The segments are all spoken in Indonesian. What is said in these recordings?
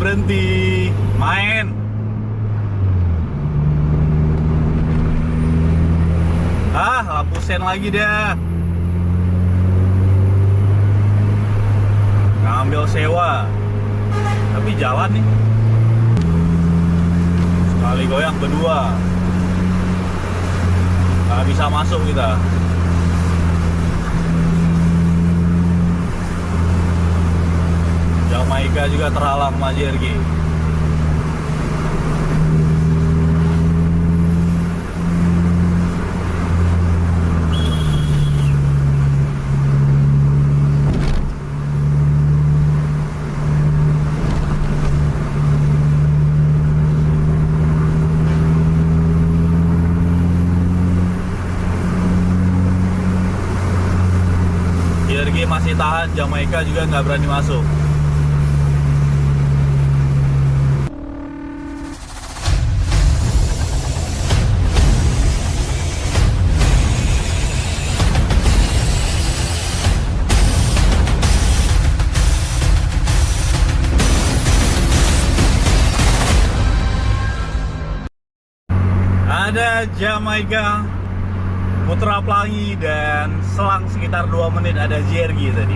berhenti main. Lampu sen lagi dia. Ngambil sewa, tapi jalan nih. Sekali goyang berdua, nggak bisa masuk kita. Jamaika juga terhalang sama JRG. JRG masih tahan, Jamaika juga nggak berani masuk. Ada Jamaika, Putra Pelangi, dan selang sekitar 2 menit ada JRG tadi.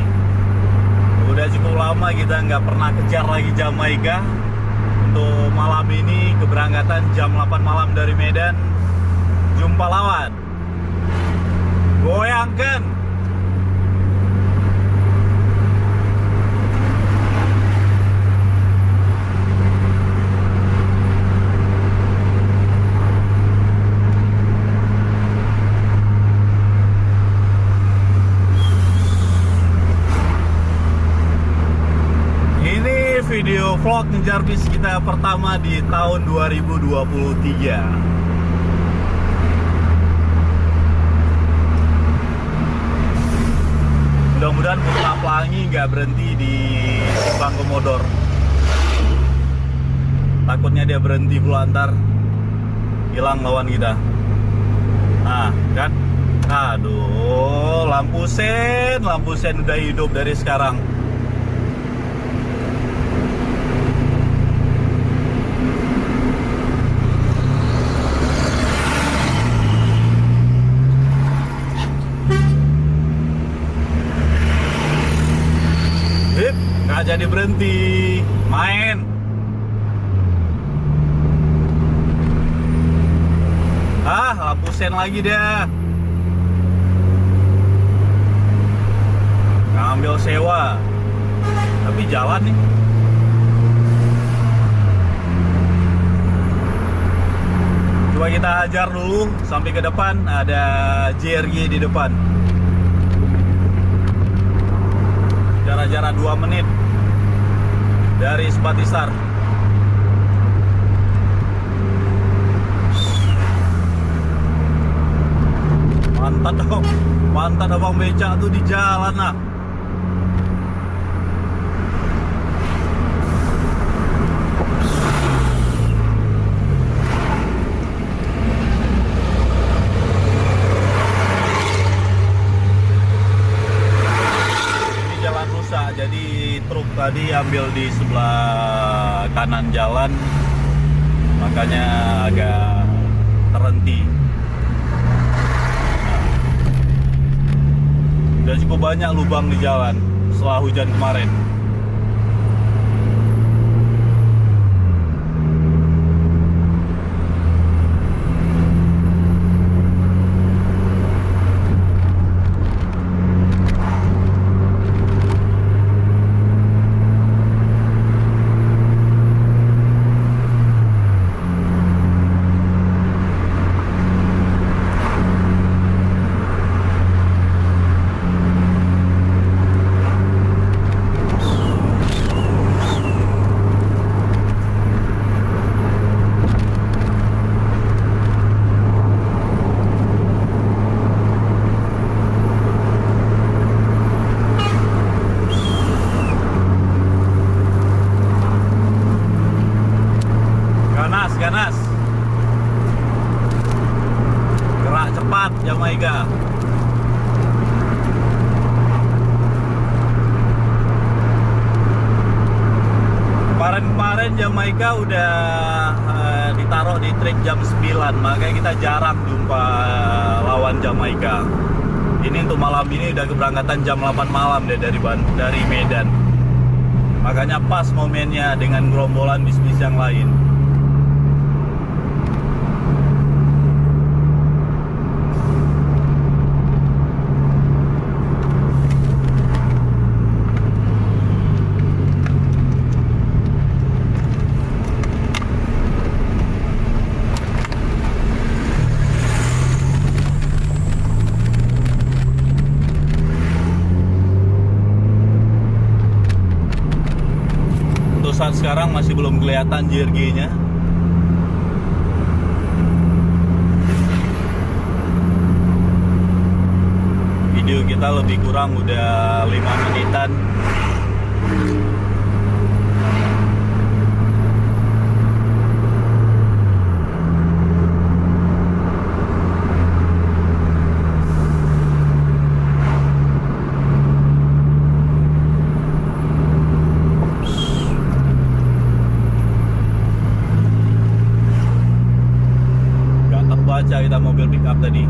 Udah cukup lama kita nggak pernah kejar lagi Jamaika. Untuk malam ini keberangkatan jam 8 malam dari Medan. Jumpa lawan. Goyangkan. Video vlog ngejar bis kita pertama di tahun 2023. Mudah-mudahan Putra Pelangi nggak berhenti di Simpang Komodor. Takutnya dia berhenti pula, ntar hilang lawan kita. Nah kan, aduh, lampu sen udah hidup dari sekarang. Nggak jadi berhenti main. Lampu sen lagi dia. Ngambil sewa, tapi jalan nih. Coba kita hajar dulu sampai ke depan. Ada JRG di depan. Jarak 2 menit dari Sepatisar. Mantan abang becak tuh di jalan lah. Jadi truk tadi ambil di sebelah kanan jalan, makanya agak terhenti. Udah cukup banyak lubang di jalan setelah hujan kemarin. Ganas. Gerak cepat Jamaika. Kemarin kemarin Jamaika udah ditaruh di trip jam 9, makanya kita jarang jumpa lawan Jamaika. Ini untuk malam ini udah keberangkatan jam 8 malam deh dari Medan. Makanya pas momennya dengan gerombolan bis-bis yang lain. Saat sekarang masih belum kelihatan JRG-nya. Video kita lebih kurang udah 5 menitan. Baca kita mobil pick up tadi.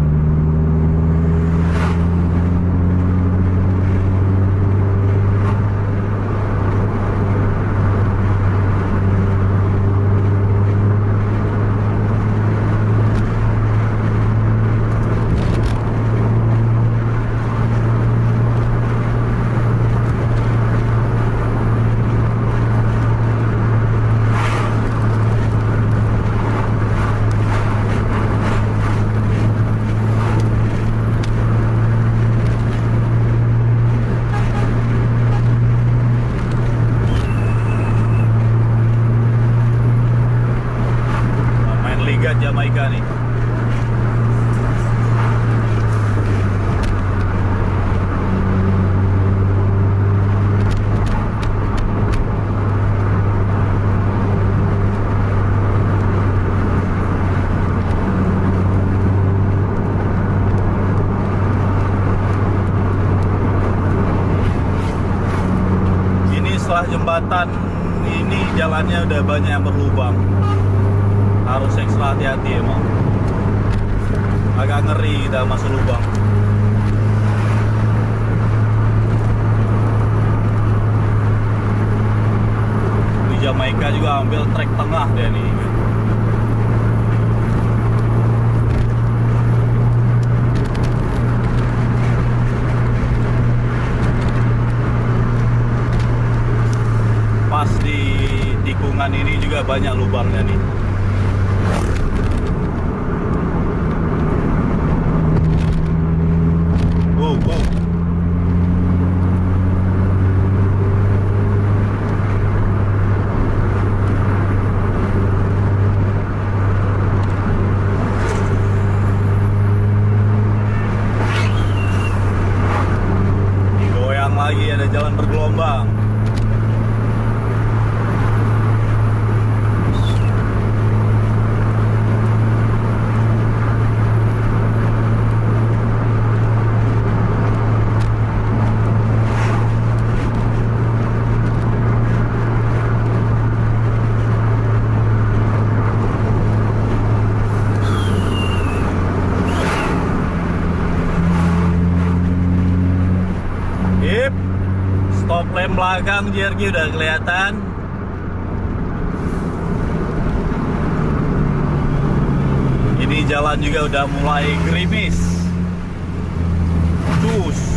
Jamaika nih. Ini setelah jembatan ini jalannya udah banyak yang berlubang. Harus ekstra hati-hati emang. Agak ngeri kita masuk lubang. Di Jamaika juga ambil trek tengah dia nih. Pas di tikungan ini juga banyak lubangnya nih. Digoyang lagi, ada jalan bergelombang. Stop lamp belakang JRG udah kelihatan. Ini jalan juga udah mulai gerimis. Cus.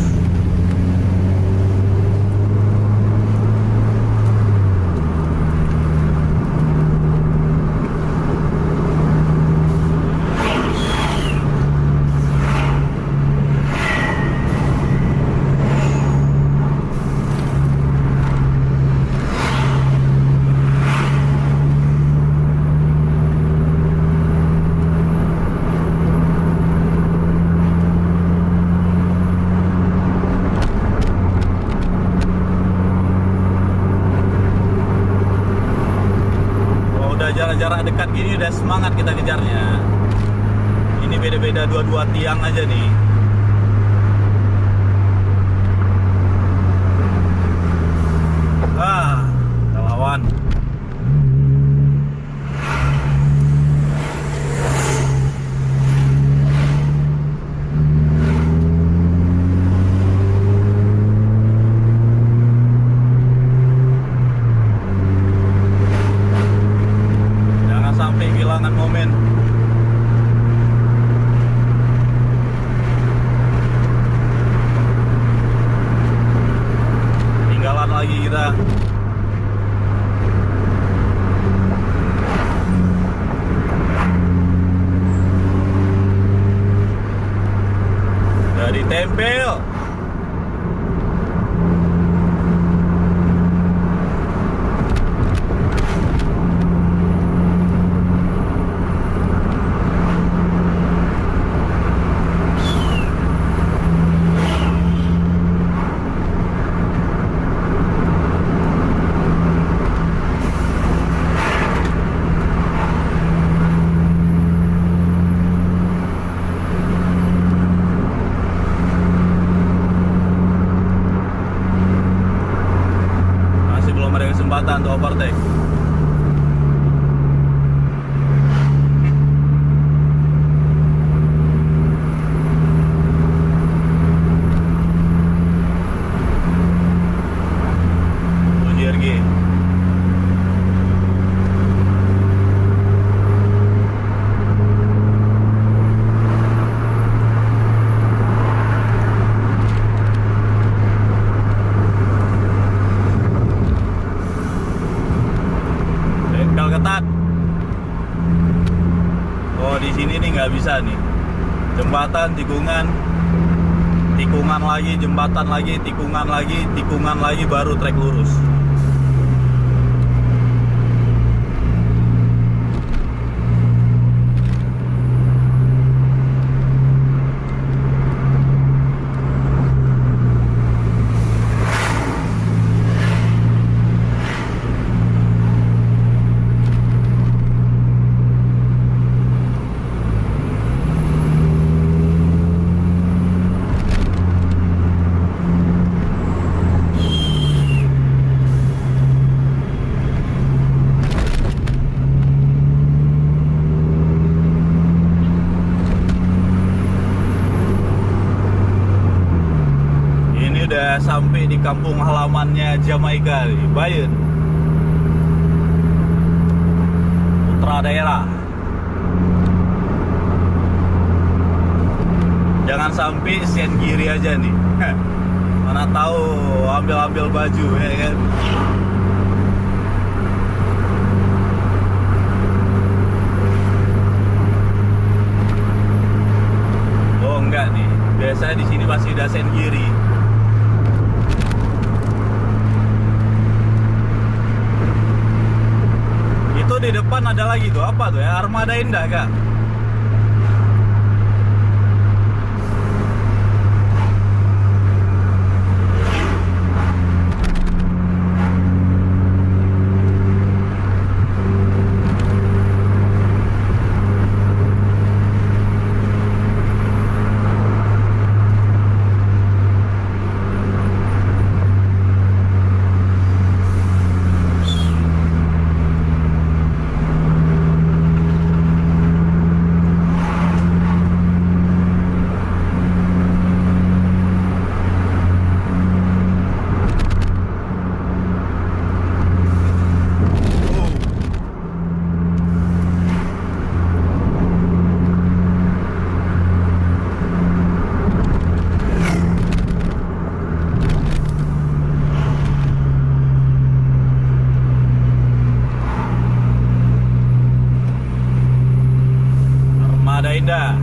Jarak-jarak dekat gini udah semangat kita kejarnya. Ini beda-beda dua-dua tiang aja nih. Kita lawan. overtake. JRG. Bengkel ketat. Oh, di sini nih nggak bisa nih. Jembatan, tikungan, tikungan lagi, jembatan lagi, tikungan lagi, baru trek lurus. Udah sampai di kampung halamannya Jamaika, Bayern, putra daerah. Jangan sampai sen kiri aja nih. Mana tahu ambil baju ya kan. Oh enggak nih, biasanya di sini pasti udah sen kiri. Di depan ada lagi tuh, apa tuh ya, Armada Indah kak? Armada Indah.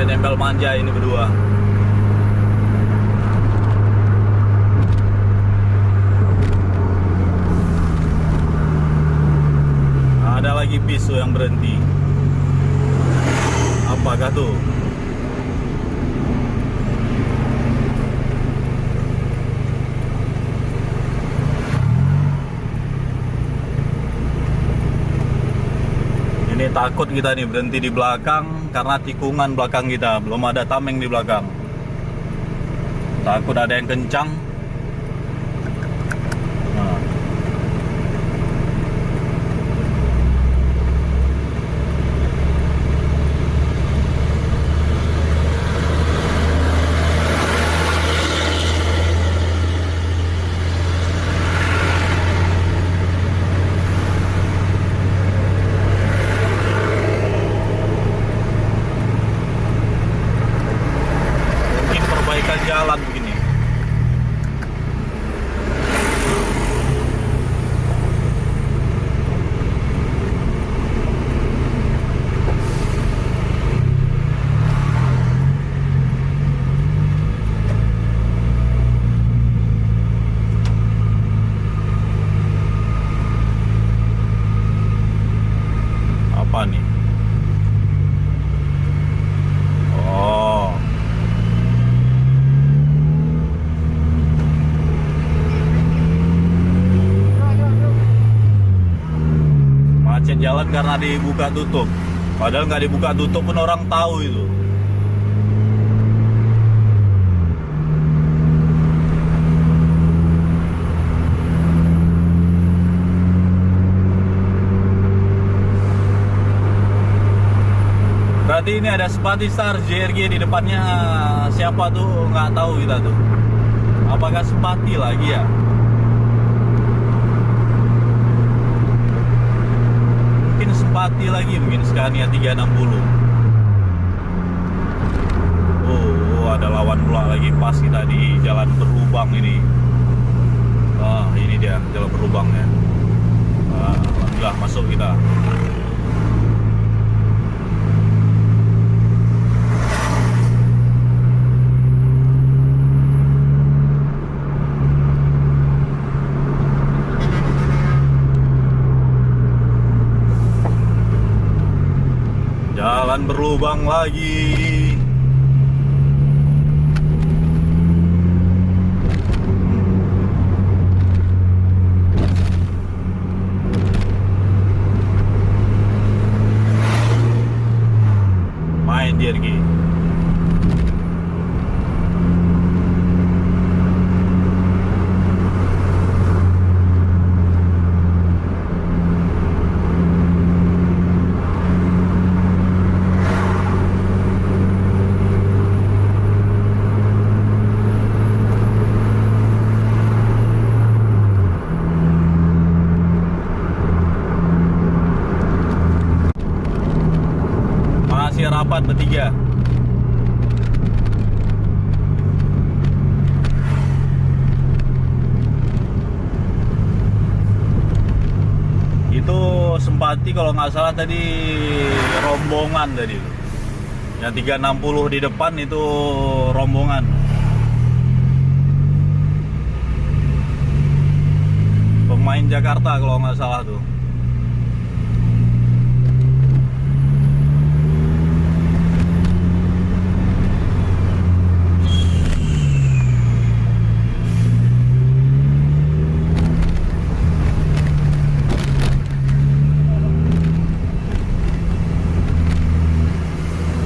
Tempel manja ini berdua. Ada lagi bis yang berhenti. Apakah tuh? Ini takut kita nih berhenti di belakang karena tikungan belakang kita, belum ada tameng di belakang. Takut ada yang kencang. Nah. Jalan begini. macet jalan karena dibuka tutup. Padahal nggak dibuka tutup pun orang tahu itu. Berarti ini ada Spati Star JRG di depannya. Siapa tuh nggak tahu kita tuh. Apakah Spati lagi ya? Mungkin Spati lagi, mungkin Scania 360. Oh, ada lawan pula lagi pas kita di jalan berlubang ini. Ah, ini dia jalan berlubangnya. Alhamdulillah masuk kita. Jalan berlubang lagi. Main JRG. Rapat bertiga. Itu Sempati kalau nggak salah tadi rombongan tadi. Yang 360 di depan itu rombongan. Pemain Jakarta kalau nggak salah tuh.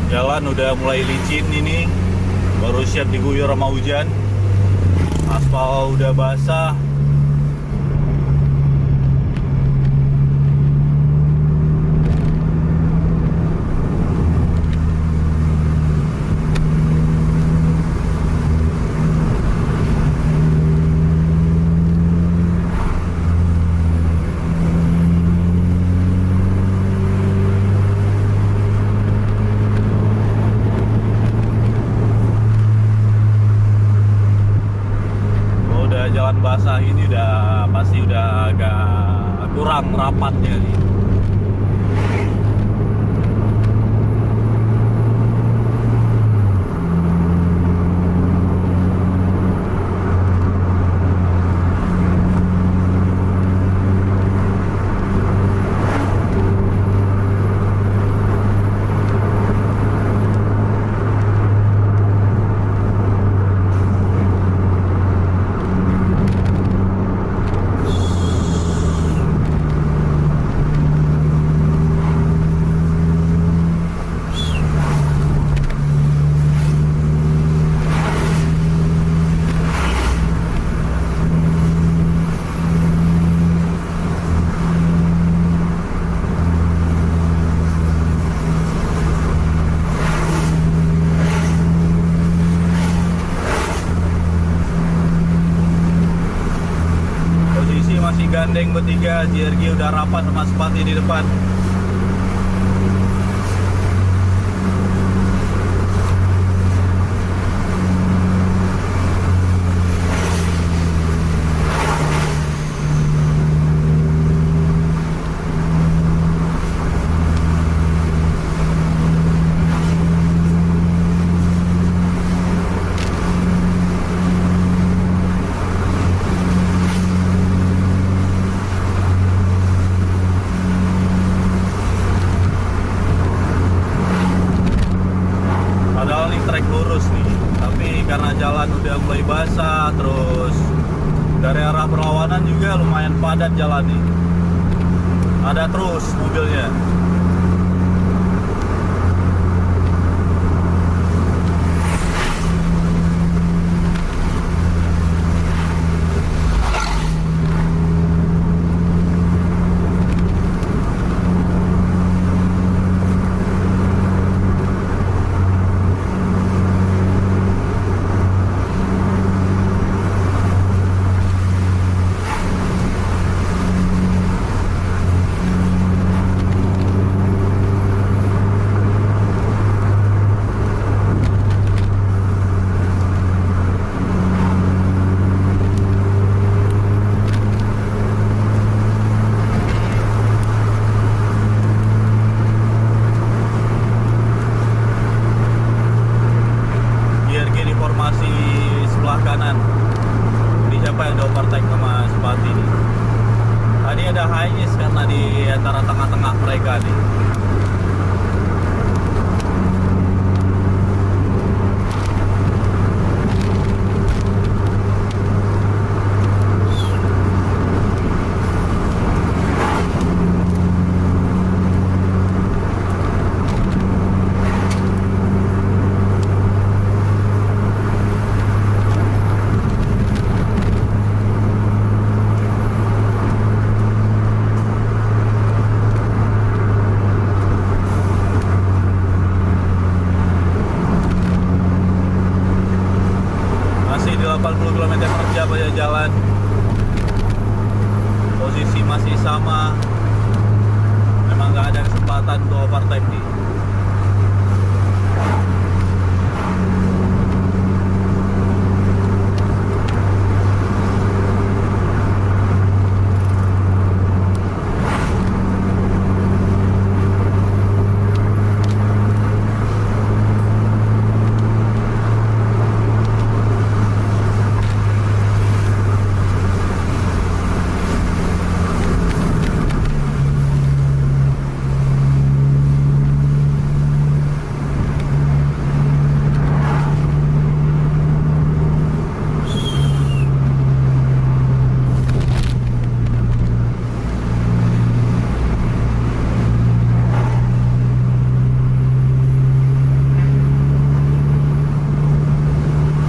Jalan udah mulai licin ini, baru siap diguyur sama hujan. Aspal udah basah. Jalan basah ini pasti udah agak kurang rapatnya nih. Gandeng bertiga, JRG udah rapat sama Spati di depan. Karena jalan udah mulai basah, terus dari arah berlawanan juga lumayan padat jalan nih. Ada terus mobilnya. Sebelah kanan ini siapa yang diovertake sama Sepati nih. Tadi ada Hiace karena di antara tengah-tengah mereka nih. Masih di 80 km/jam aja jalan. Posisi masih sama. Memang nggak ada kesempatan untuk overtake nih.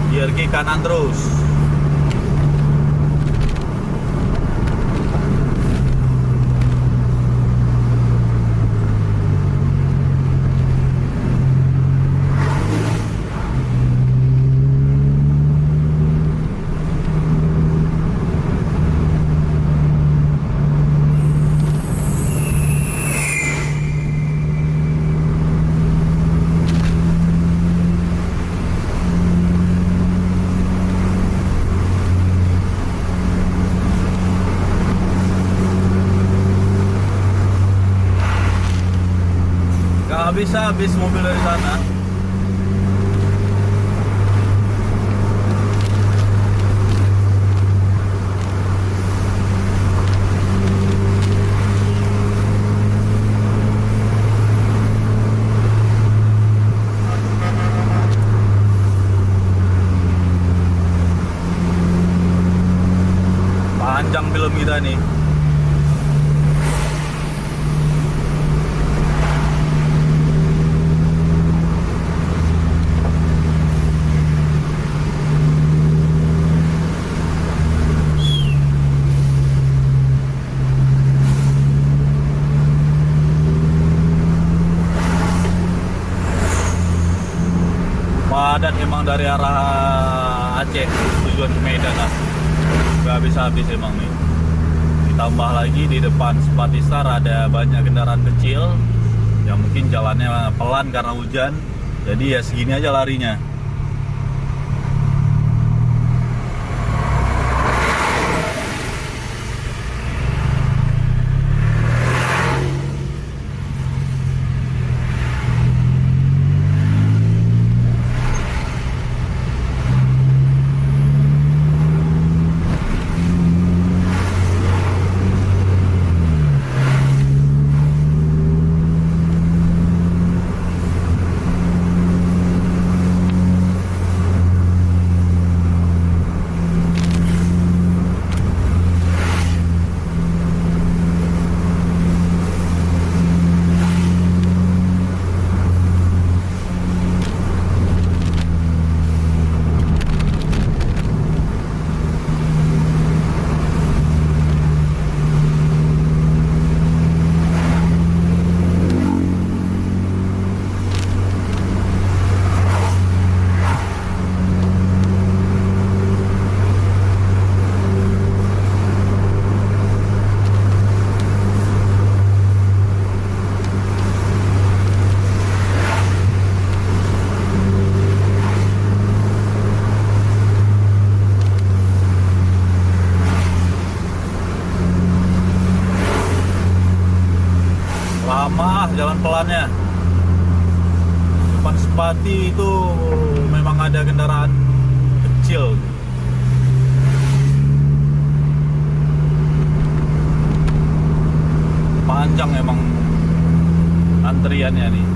JRG kanan terus. Bisa habis mobil dari sana. Panjang film kita nih. Padat emang dari arah Aceh tujuan ke Medan lah. Gak habis-habis emang nih. Ditambah lagi di depan Sepati Star ada banyak kendaraan kecil yang mungkin jalannya pelan karena hujan. Jadi ya segini aja larinya. Lama jalan pelannya. Depan Sepati itu memang ada kendaraan kecil. Panjang emang antriannya nih.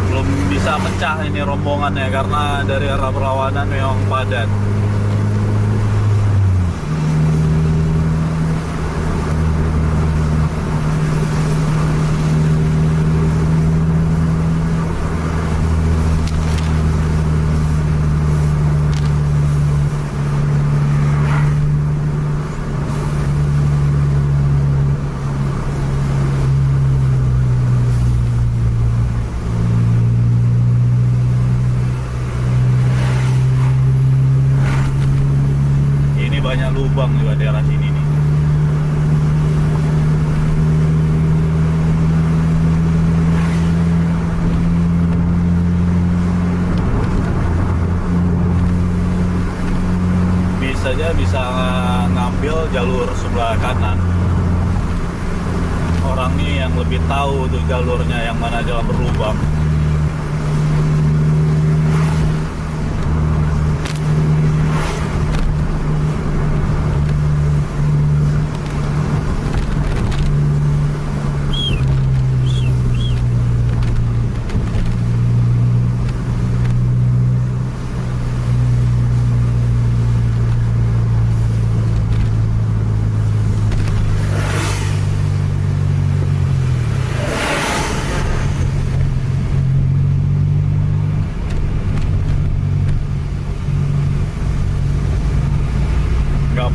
Belum bisa pecah ini rombongannya karena dari arah berlawanan memang padat. Banyak lubang juga daerah sini nih. Bisa ngambil jalur sebelah kanan. Orang nih yang lebih tahu tuh jalurnya yang mana jalan berlubang.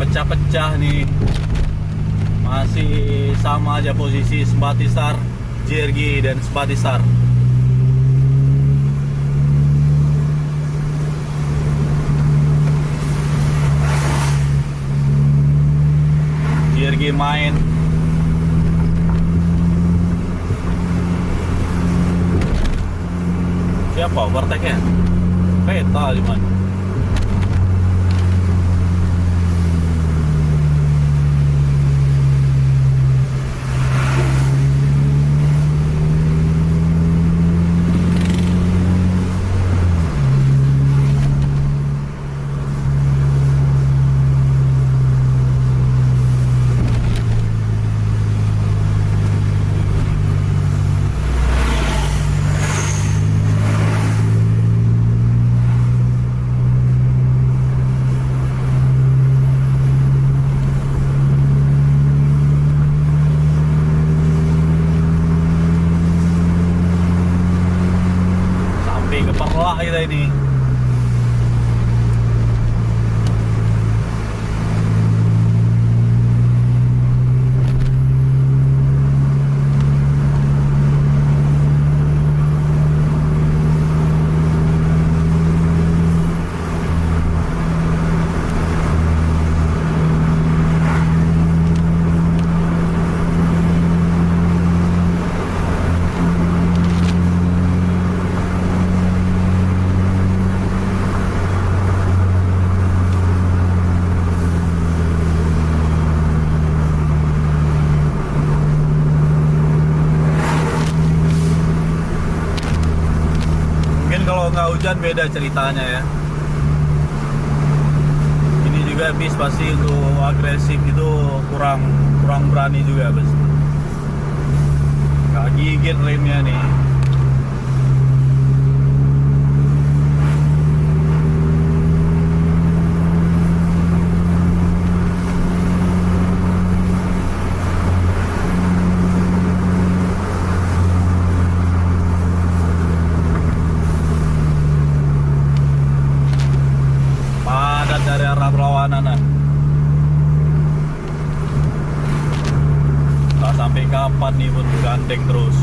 Pecah-pecah nih, masih sama aja posisi Sempatisar, JRG dan Sempatisar. JRG main. Siapa overtake-nya? Peta di mana? Keperlah kita ini. Kalau nggak hujan beda ceritanya ya. Ini juga bis pasti untuk agresif itu kurang berani juga bis. Nggak gigit remnya nih. Dari arah berlawanan. Nggak sampai kapan nih pun gandeng terus.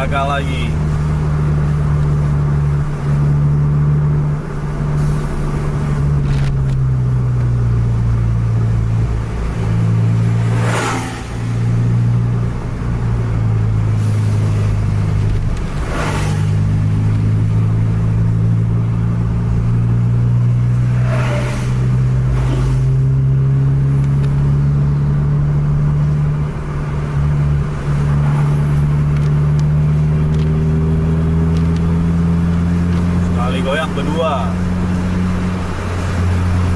gagal lagi. Goyang berdua,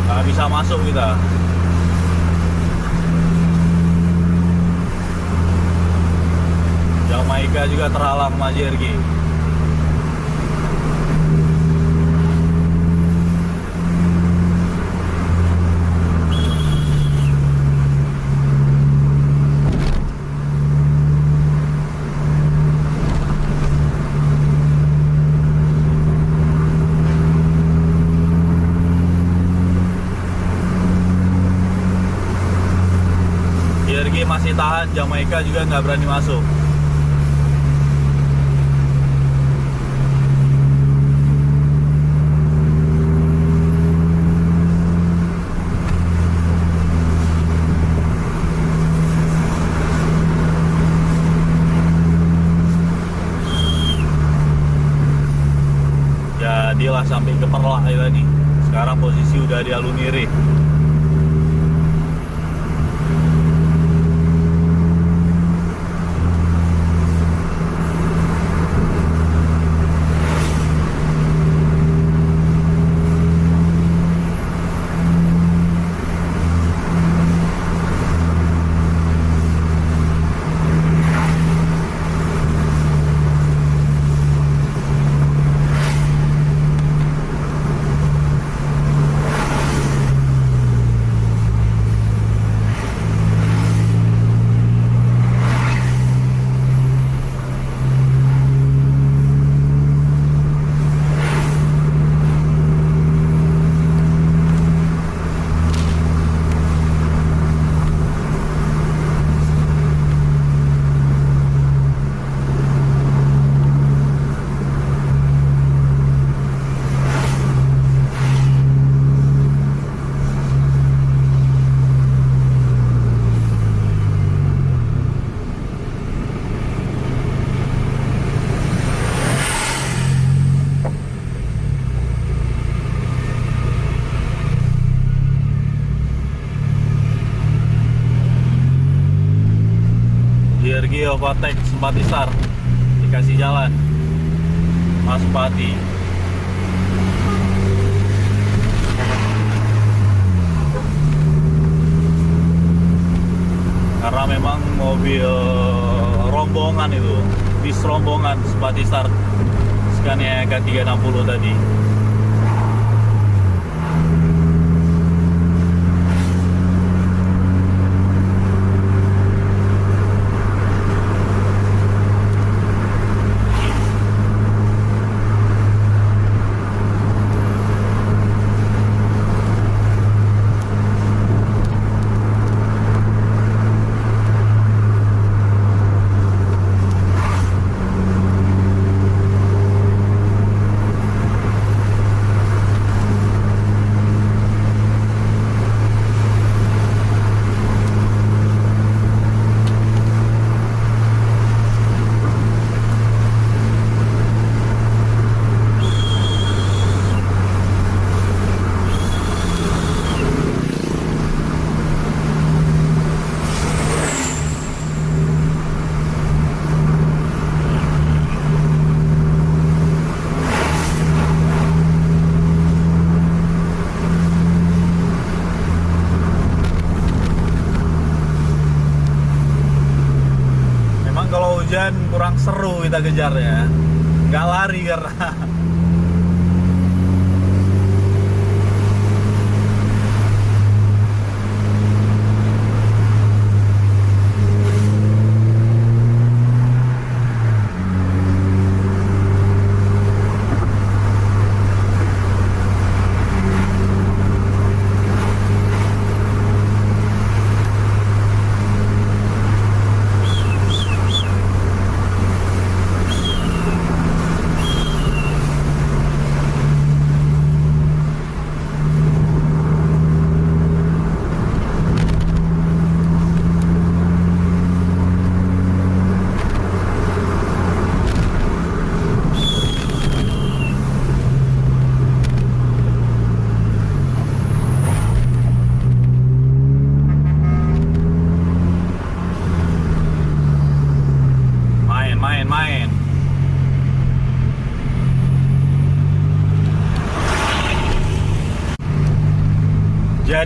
nggak bisa masuk kita. Jamaika juga terhalang sama JRG. Masih tahan, Jamaika juga nggak berani masuk. Jadilah sampai ke Perlah ya tadi. Sekarang posisi udah di Aluniri. JRG overtake Sempatisar, dikasih jalan Mas Pati. Karena memang mobil rombongan itu, bis rombongan Sempatisar Scania K360 tadi. Hujan kurang seru kita kejar ya, nggak lari karena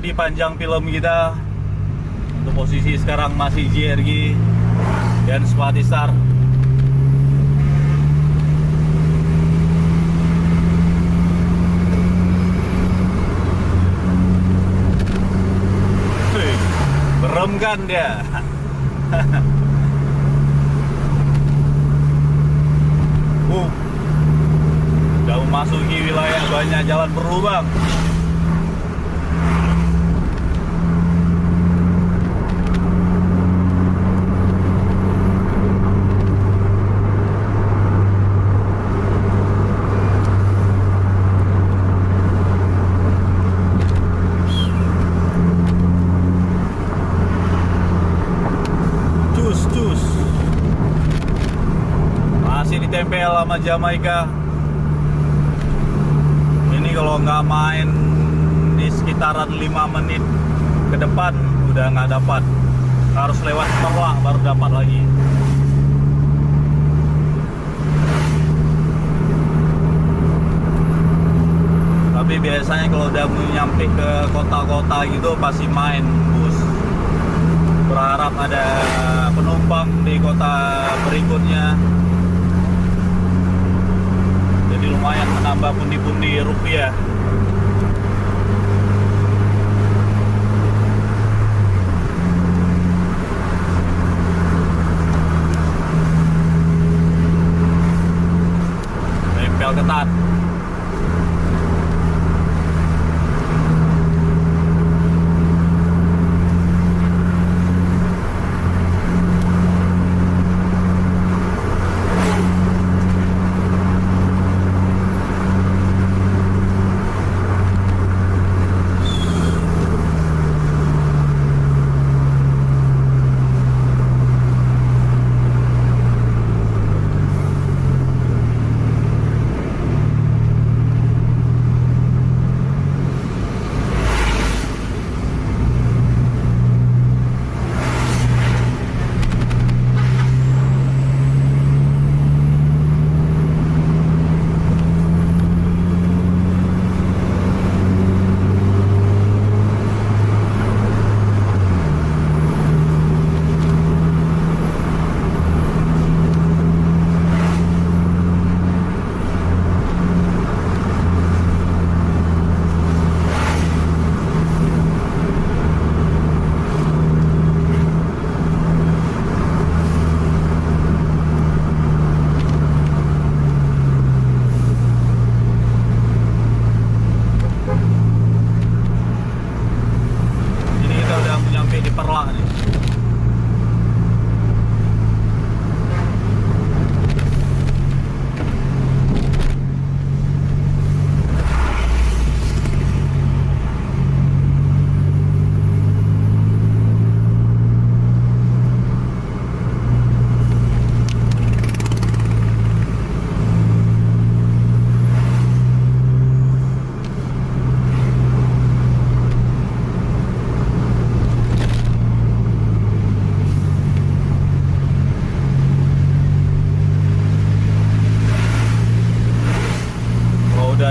jadi panjang film kita. Untuk posisi sekarang masih JRG dan Spatistar. Berem kan dia. Udah memasuki wilayah banyak jalan berlubang. Ditempel sama Jamaika. Ini kalau nggak main di sekitaran 5 menit ke depan udah nggak dapat, harus lewat Perlah baru dapat lagi. Tapi biasanya kalau udah nyampe ke kota-kota gitu pasti main bus, berharap ada penumpang di kota berikutnya. Lumayan menambah pundi-pundi rupiah. Nempel ketat.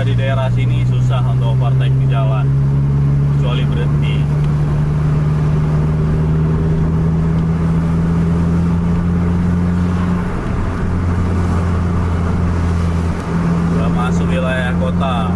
Di daerah sini susah untuk overtake di jalan, kecuali berhenti. Udah masuk wilayah kota.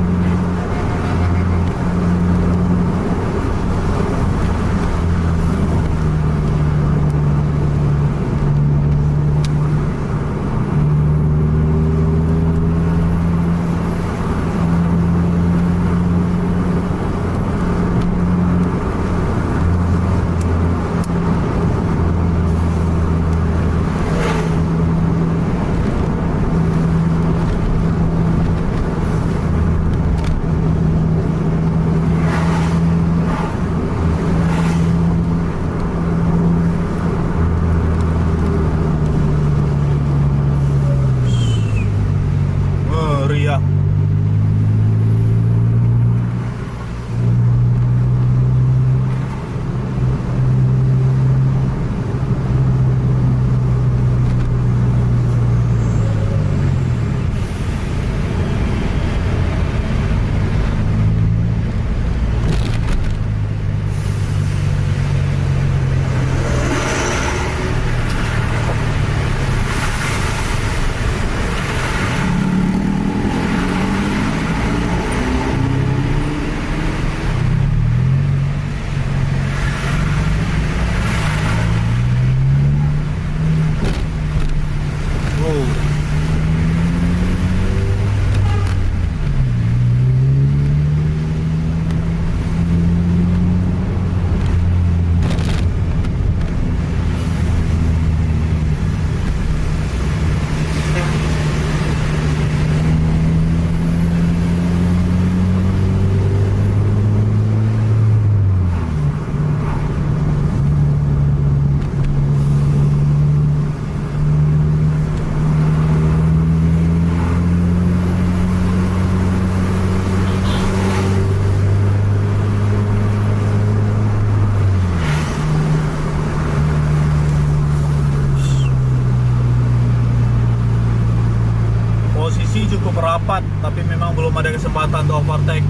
cukup rapat, tapi memang belum ada kesempatan untuk overtake.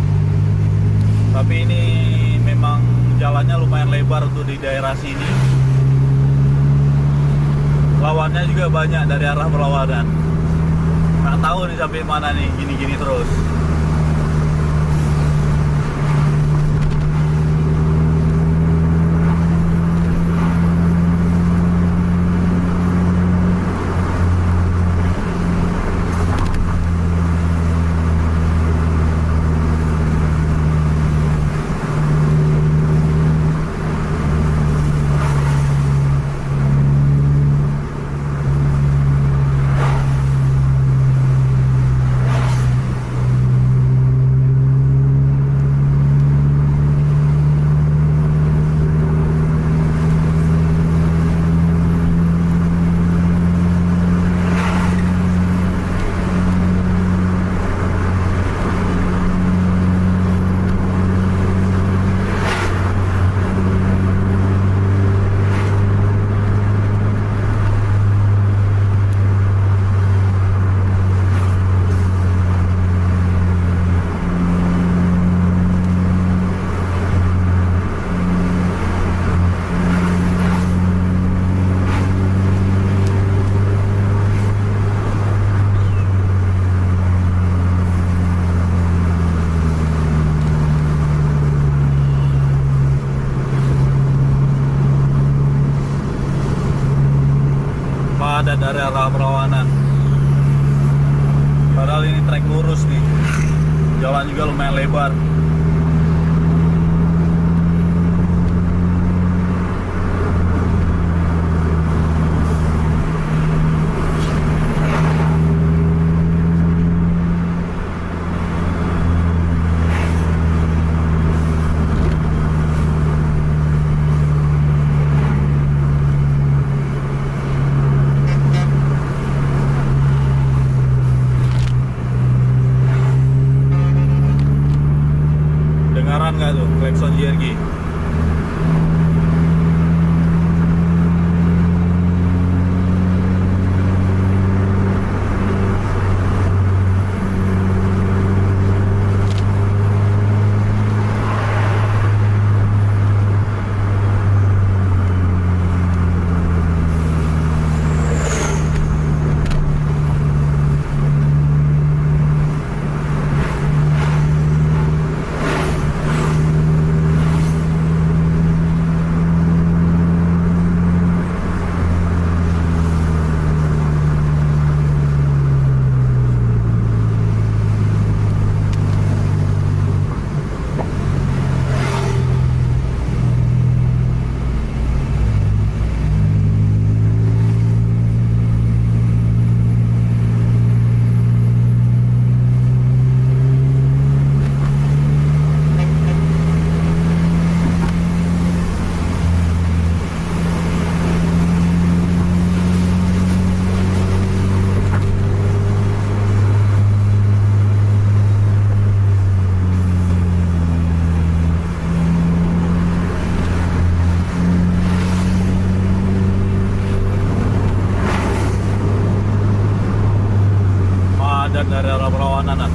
Tapi ini memang jalannya lumayan lebar untuk di daerah sini. Lawannya juga banyak dari arah berlawanan. Nggak tahu nih sampai mana nih, gini-gini terus. Padat dari arah berlawanan. Padahal ini trek lurus nih. Jalan juga lumayan lebar. Dengaran nggak tuh klakson JRG? Padat dari arah berlawanan.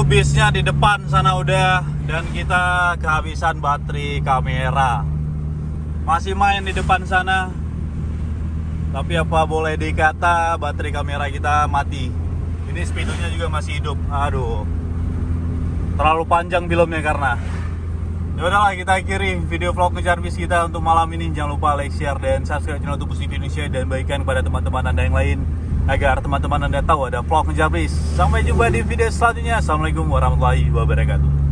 Bisnya di depan sana udah, dan kita kehabisan baterai kamera. Masih main di depan sana, tapi apa boleh dikata baterai kamera kita mati. Ini speedonya juga masih hidup. Aduh, terlalu panjang filmnya karena Ya udahlah, kita akhiri video vlog ngejar bis kita untuk malam ini. Jangan lupa like, share, dan subscribe channel Tubuh TV Indonesia dan bagikan kepada teman-teman Anda yang lain agar teman-teman Anda tahu ada vlog ngejar bis. Sampai jumpa di video selanjutnya. Assalamualaikum warahmatullahi wabarakatuh.